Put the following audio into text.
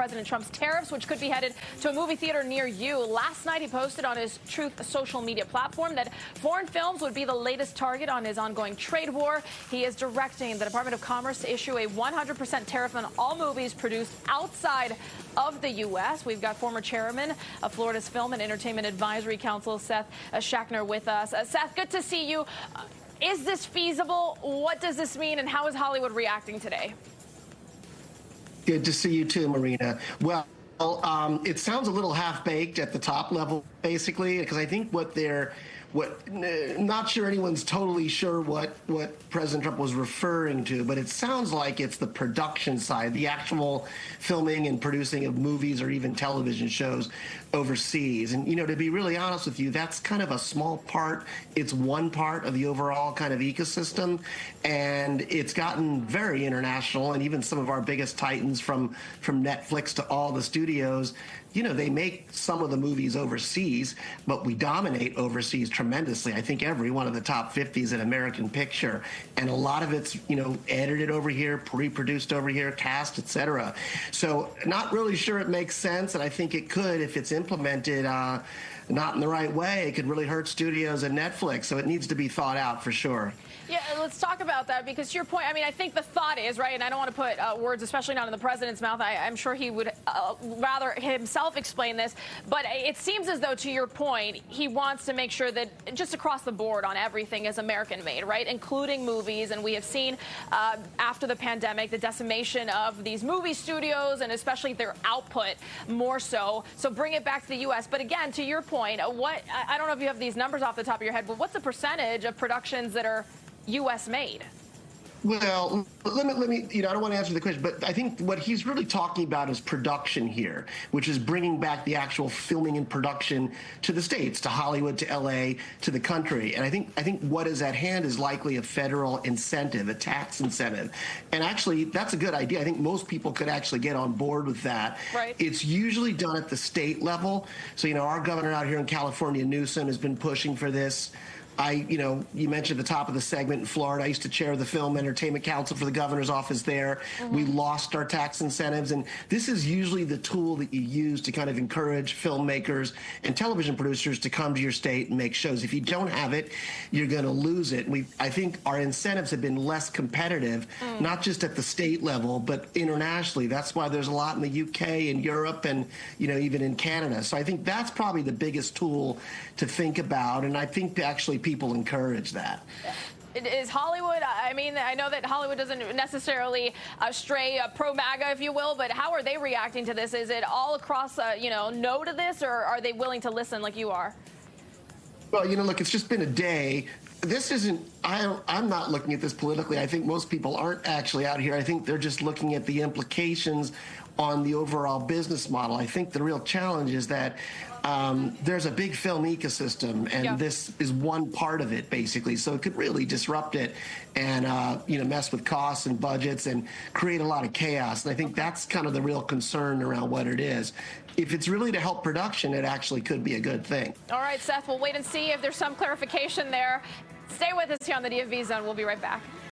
President Trump's tariffs, which could be headed to a movie theater near you. Last night, he posted on his Truth social media platform that foreign films would be the latest target on his ongoing trade war. He is directing the Department of Commerce to issue a 100% tariff on all movies produced outside of the U.S. We've got former chairman of Florida's Film and Entertainment Advisory Council, Seth Schachner, with us. Seth, good to see you. Is this feasible? What does this mean, and how is Hollywood reacting today? Good to see you too, Marina. Well, it sounds a little half-baked at the top level, basically, because I think not sure anyone's totally sure what President Trump was referring to, but it sounds like it's the production side, the actual filming and producing of movies or even television shows overseas. And, you know, to be really honest with you, that's kind of a small part. It's one part of the overall kind of ecosystem, and it's gotten very international, and even some of our biggest titans from Netflix to all the studios, you know, they make some of the movies overseas, but we dominate overseas tremendously. I think every one of the top 50 is an American picture, and a lot of it's, you know, edited over here, pre-produced over here, cast, etc. So not really sure it makes sense, and I think it could, if it's implemented not in the right way, it could really hurt studios and Netflix. So it needs to be thought out for sure. Yeah, let's talk about that, because to your point, I mean, I think the thought is, right, and I don't want to put words, especially not in the president's mouth. I'm sure he would rather himself explain this, but it seems as though, to your point, he wants to make sure that just across the board on everything is American-made, right, including movies. And we have seen after the pandemic the decimation of these movie studios and especially their output more so. So bring it back to the U.S. But again, to your point, I don't know if you have these numbers off the top of your head, but what's the percentage of productions that are U.S. made? Well, let me, you know, I don't want to answer the question, but I think what he's really talking about is production here, which is bringing back the actual filming and production to the States, to Hollywood, to L.A., to the country. And I think what is at hand is likely a federal incentive, a tax incentive. And actually, that's a good idea. I think most people could actually get on board with that. Right. It's usually done at the state level. So, you know, our governor out here in California, Newsom, has been pushing for this. You know, you mentioned at the top of the segment in Florida, I used to chair the Film Entertainment Council for the governor's office there. We lost our tax incentives, and this is usually the tool that you use to kind of encourage filmmakers and television producers to come to your state and make shows. If you don't have it, you're going to lose it. I think our incentives have been less competitive, not just at the state level, but internationally. That's why there's a lot in the UK and Europe and, you know, even in Canada. So I think that's probably the biggest tool to think about, and I think actually people encourage that. Is Hollywood, I mean, I know that Hollywood doesn't necessarily stray pro-MAGA, if you will, but how are they reacting to this? Is it all across, you know, no to this, or are they willing to listen like you are? Well, you know, look, it's just been a day. This isn't, I'm not looking at this politically. I think most people aren't actually out here. I think they're just looking at the implications on the overall business model. I think the real challenge is that there's a big film ecosystem, and this is one part of it, basically. So it could really disrupt it and, you know, mess with costs and budgets and create a lot of chaos. And I think that's kind of the real concern around what it is. If it's really to help production, it actually could be a good thing. All right, Seth, we'll wait and see if there's some clarification there. Stay with us here on the DFV Zone. We'll be right back.